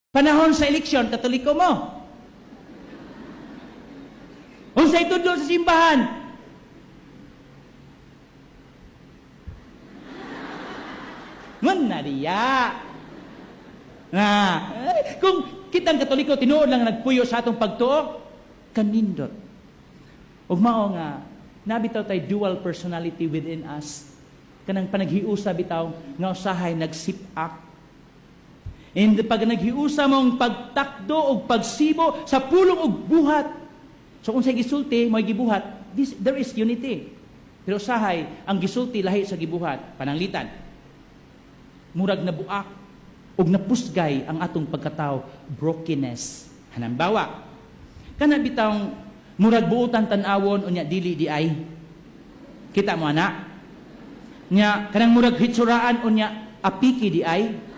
Panahon sa eleksyon, Katoliko mo. Unsay tudlo sa simbahan? Ngon na diya. Kung kitang Katoliko, tinuod lang nagpuyo sa atong pagtuo, kanindot. Ug mao nga, nabitaw tay dual personality within us. Kanang panaghiusa bitaw, nga usahay nagsip-up. And pag naghiusa mong pagtakdo o pagsibo sa pulong og buhat. So kung sa gisulti, may gibuhat, there is unity. Pero usahay, ang gisulti lahi sa gibuhat, pananglitan. Murag na buak og napusgay ang atong pagkatao, brokenness. Hanambawa, kana bitawng murag buutan tan-awon unya dili di ay. Kita mo ana? Nya kanang murag hitsuraan unya apiki di ay.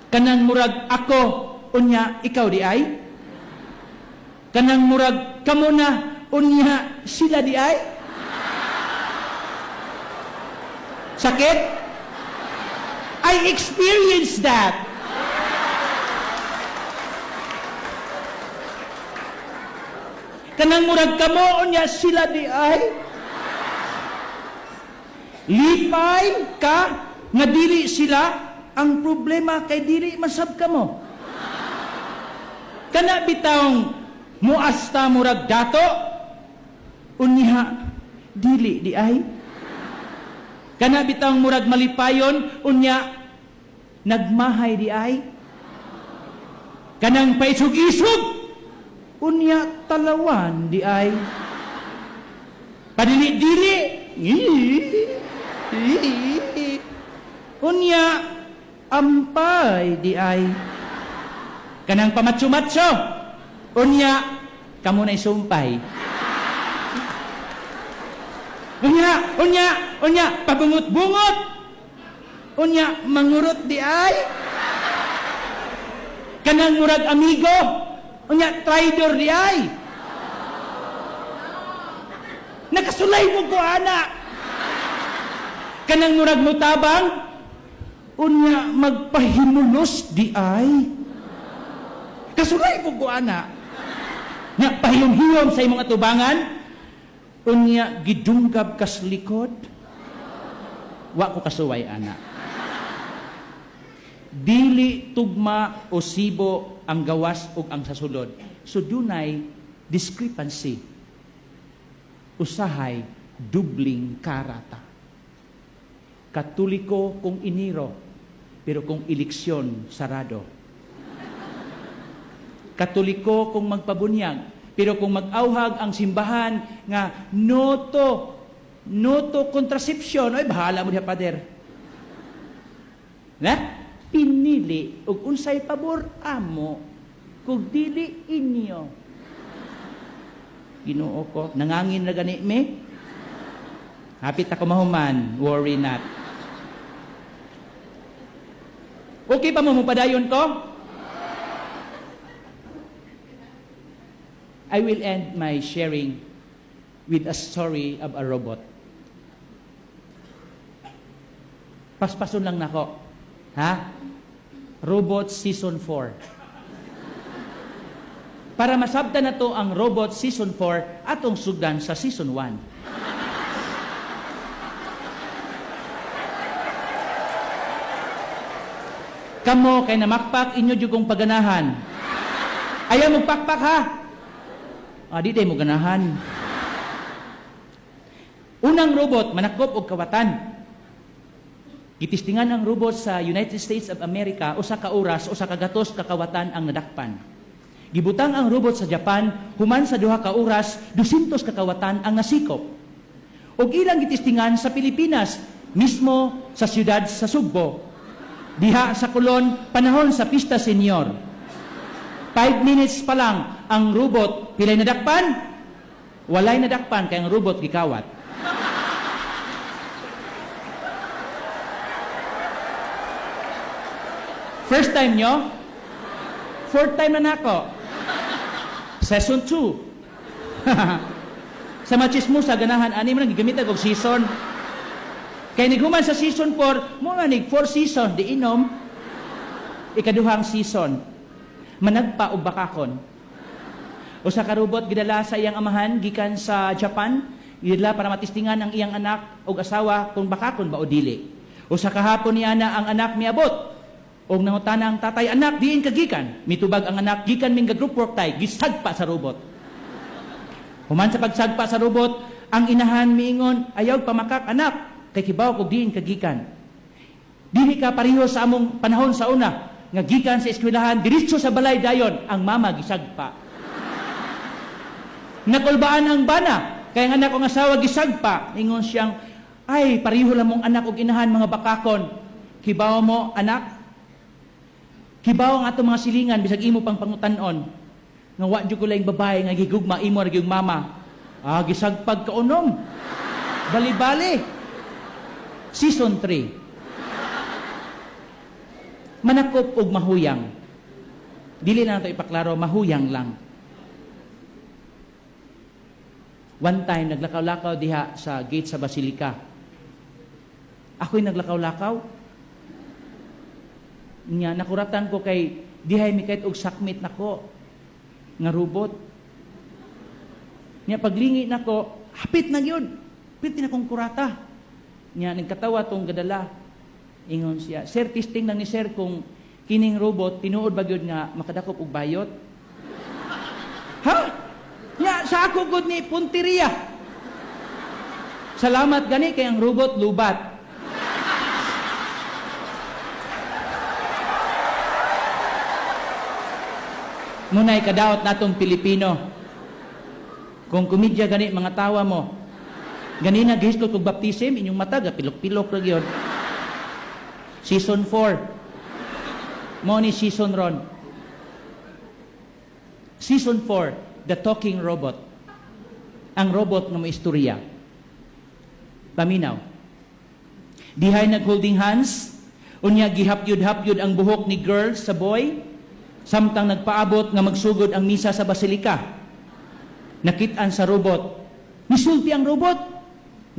Kanang murag ako unya ikaw di ay. Kanang murag kamo na unya sila di ay. Sakit? I experienced that. Kanang murag kamo unya sila di ay. Lipay ka nga dili sila, ang problema kay dili masab kamo. Kana bitawng muasta murag dato unya dili di ay. Kana bitawng murag malipayon unya nagmahay di ay. Kanang paisog-isog unya talawan di ay. Padili-dili unya ampay di ay. Kanang pamatso-matso unya kamo na isumpay. Unya pabungot-bungot unya mangurot di ay. Kanang murag amigo unya traidor di ay. Nakasulay mo ko ana. Kanang murag mutabang unya magpahimulos di ay. Kasulay po ko ana. Nga pahiyom-hiyom sa imong atubangan unya gidunggab kas likod. Wa ko kasuway ana. Dili tugma o sibo ang gawas ug ang sasulod. So dunay discrepancy. Usahay dubling karata. Katoliko kung iniro, pero kung eleksyon, sarado. Katoliko kung magpabunyag, pero kung mag-auhag ang simbahan nga noto contraception, ay bahala mo diha pader. Na? Pinili ug unsay pabor amo kung dili inyo. Ginoo ko, nangangin na gani me. Hapit ako mahuman, worry not. Okay pa mo padayon ko? I will end my sharing with a story of a robot. Paspason lang nako. Ha? Robot Season 4. Para masabtan na to ang Robot Season 4 atong sugdan sa Season 1. Kamo kay namakpak inyo jugong paganahan. Ayaw mong pakpak ha? Di day mo ganahan. Unang robot, manakop og kawatan. Gitistingan ang robot sa United States of America, usa ka oras, usa ka gatos ka kawatan ang nadakpan. Gibutang ang robot sa Japan, human sa duha ka oras, 200 ka kawatan ang nasikop. Og ilang gitistingan sa Pilipinas, mismo sa siyudad sa Sugbo. Diha sa Kulon, panahon sa Pista Senior. 5 minutes pa lang ang robot, pilay nadakpan? Walay nadakpan kay ang robot gikawat. First time nyo? Fourth time na nako. Season 2. Sa machismo sa ganahan, ani mo nang gigamit og season. Kaya niguman sa season 4, mo nga nig 4 season, di inom. Ikaduhang season, managpa og bakakon. Usa ka robot gidala sa iyang amahan gikan sa Japan, gidala para matistingan ang iyang anak og asawa kung bakakon ba o dili. Usa ka hapon niya na ang anak miabot. Og nangutana ang tatay, anak, diin kagikan. Mitubag ang anak, gikan ming group work tay, gisagpa sa robot. Human sa pagsagpa sa robot, ang inahan miingon, ayaw pamakak, anak, kay kibaw kog diin kagikan. Dili ka pareho sa among panahon sa una, nga gikan sa eskwelahan, diretso sa balay dayon, ang mama gisagpa. Nakulbaan ang bana, kay ang anak kong asawa gisagpa. Ingon siyang, ay, pareho lang mong anak og inahan mga bakakon. Kibaw mo, anak, kibaw ang atong mga silingan, bisag imo pang pangutanon. Nga wa jud ko laing babae, nga gigugma, imo na giyong mama. Gisagpag ka unom. Bali-bali. Season 3. Manakop og mahuyang. Dili na nato ipaklaro, mahuyang lang. One time, naglakaw-lakaw diha sa gate sa Basilica. Ako'y naglakaw-lakaw. Nga, nakuratan ko kay dihay mi kahit og sakmit nako nga robot. Nga, paglingi nako, hapit na yun. Hapit na kong kurata. Nga, nagkatawa tong gadala. Ingon siya, sir, testing lang ni sir kung kining robot, tinuod ba yun nga makadakop og bayot? Ha? Nga, sa ako gud ni punteriya. Salamat gani kay ang robot lubat. Muna'y kadaot natong Pilipino. Kung komedya gani mga tawa mo, ganina gihiskot kog baptism, inyong mata pilok-pilok ra gyud. Season 4. Mo ni season ron. Season 4, The Talking Robot. Ang robot nga may istorya. Paminaw. Dihay nag-holding hands, unya gihapyud-hapyud ang buhok ni girl sa boy, samtang nagpaabot nga magsugod ang misa sa Basilica. Nakitaan sa robot. Misulti ang robot.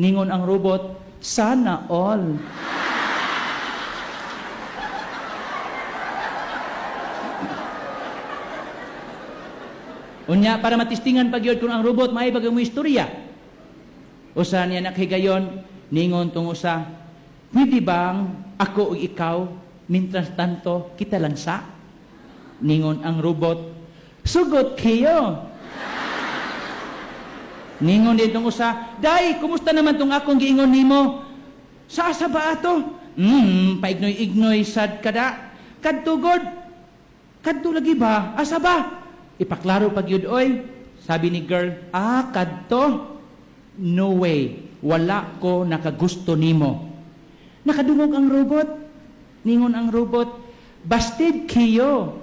Ningon ang robot, sana all. Unya, para matistingan pagyod kung ang robot may bagay mo istorya. Usa niya nakhigayon, ningon tong usa, pwede bang ako o ikaw, mintras tanto, kita lang sa? Ningon ang robot, sugot kayo. Ningon din tong usa, day, kumusta naman tong akong giingon nimo? Sa asa ba ato? Paignoy-ignoy sad kada. Kadtugod. Kadto lagi ba? Asa ba? Ipaklaro pag yun, oy. Sabi ni girl, kadto. No way. Wala ko nakagusto nimo. Nakadungog ang robot. Ningon ang robot, busted kayo.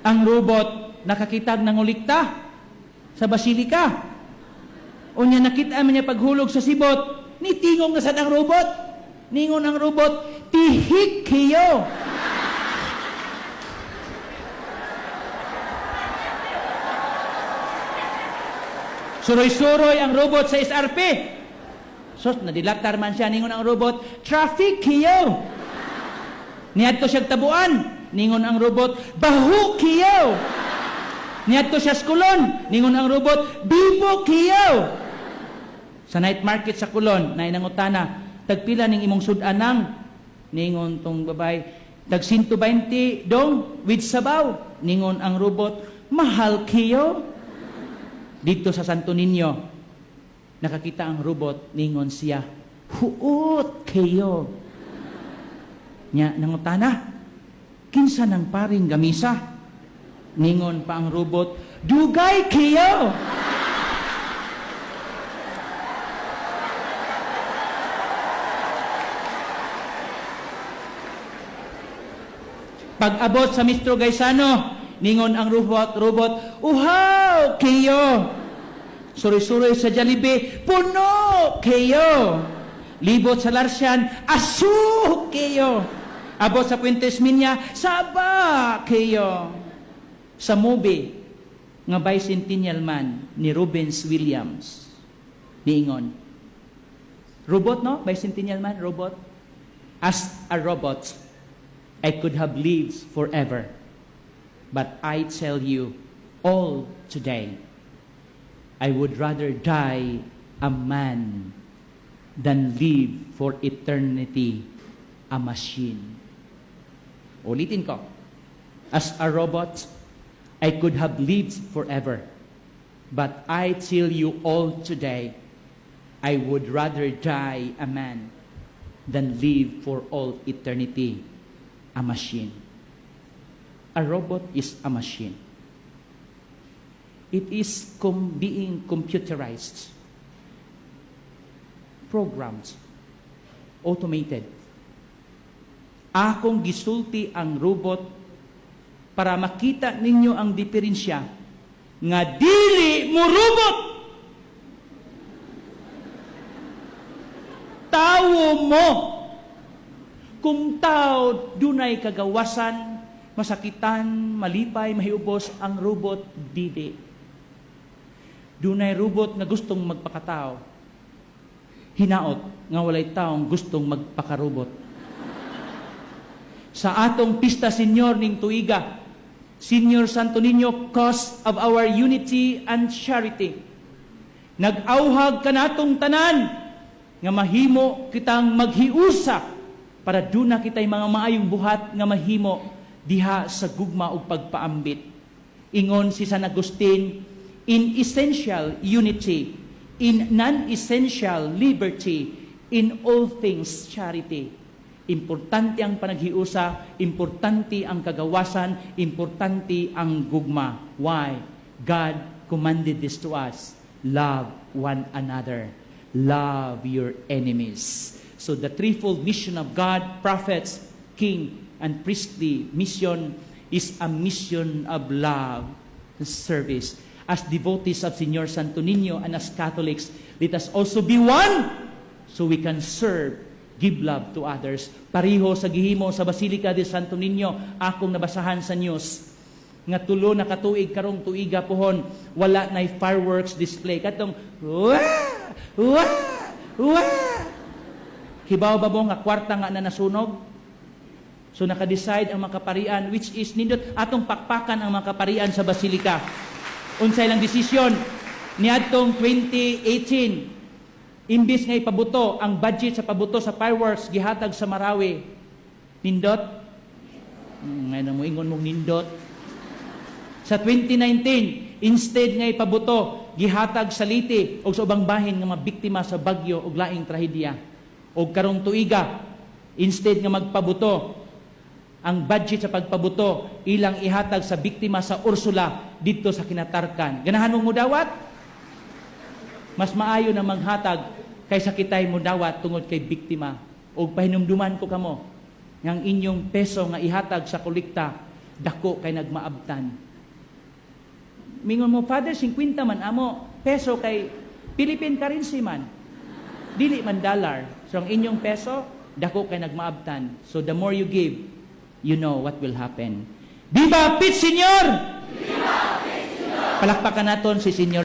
Ang robot nakakitag ng ulikta sa Basilica. Unya nakita man niya paghulog sa sibot, nitingong na sad ang robot. Ningon ang robot, tihik kayo. Suroy-suroy ang robot sa SRP. Sos, nadilatar man siya. Ningon ang robot, traffic kayo. Niadto siyang tabuan. Ningon ang robot, bahu kiyaw. Niadto siya skulon. Ningon ang robot, bibo kiyaw. Sa night market sa Kulon, na inangutana, tagpila ning imong sudanang. Ningon tong babay, tag 120 dong with sabaw. Ningon ang robot, mahal kiyaw. Dito sa Santo Niño, nakakita ang robot, ningon siya, huot kayo. Nya nangutana, kinsa ng paring gamisa? Ningon pa ang robot, dugay kayo! Pag-abot sa Mistro Gaisano, ningon ang robot, uhaw kayo! Suroy-suroy sa Jollibee, puno kayo! Libot sa Larsian, asu kayo! Abot sa Puentes Minya, saba kayo. Sa movie nga Bicentennial Man ni Rubens Williams, niingon. Robot, no? Bicentennial Man, robot. As a robot, I could have lived forever. But I tell you, all today, I would rather die a man than live for eternity a machine. Ulitin ko. As a robot, I could have lived forever. But I tell you all today, I would rather die a man than live for all eternity a machine. A robot is a machine. It is being computerized, programmed, automated. Akong gisulti ang robot para makita ninyo ang diferensya nga dili mo robot. Tao mo. Kung tao dunay kagawasan, masakitan, malipay, mahiubos, ang robot dili. Dunay robot nga gustong magpakatao. Hinaot nga walay taong gustong magpakarobot. Sa atong pista senyor ning tuiga, Senior Santo Niño, cause of our unity and charity. Nag-auhag ka natong tanan nga mahimo kitang maghiusa para duna kitay mga maayong buhat nga mahimo diha sa gugma ug pagpaambit. Ingon si San Agustin, in essential unity, in non-essential liberty, in all things charity. Importante ang panaghiusa, importante ang kagawasan, importante ang gugma. Why? God commanded this to us. Love one another. Love your enemies. So the threefold mission of God, prophets, king, and priestly mission is a mission of love and service. As devotees of Señor Santo Niño and as Catholics, let us also be one so we can serve, give love to others. Pariho sa gihimo sa Basilica de Santo Niño, akong nabasahan sa news, nga tulo na katuig karong tuiga pohon, wala na'y fireworks display. Katong, wah! Wah! Wah! Hibaw ba mo nga kwarta nga na nasunog? So naka-decide ang mga kaparian, which is nindot atong pakpakan ang mga kaparian sa Basilica. Unsay lang desisyon niadtong 2018, imbis nga ipabuto ang budget sa pabuto sa fireworks gihatag sa Marawi. Nindot? Ngayon mo ingon mong nindot. Sa 2019, instead nga ipabuto gihatag sa Liti o sa ubang bahin nga mga biktima sa bagyo o laing trahedya. O karong tuiga, instead nga magpabuto, ang budget sa pagpabuto ilang ihatag sa biktima sa Ursula dito sa Kinatarkan. Ganahan mong mudawat? Mas maayo na maghatag kaysa kitay mudawat tungod kay biktima. O pahinumduman ko kamo, ng inyong peso nga ihatag sa kolekta, dako kay nagmaabtan. Mingon mo, Father, 50 man amo, peso kay Philippine currency man. Dili man dollar. So ang inyong peso, dako kay nagmaabtan. So the more you give, you know what will happen. Viva Pit Senyor! Viva Pit Senyor! Palakpakan naton si Senyor.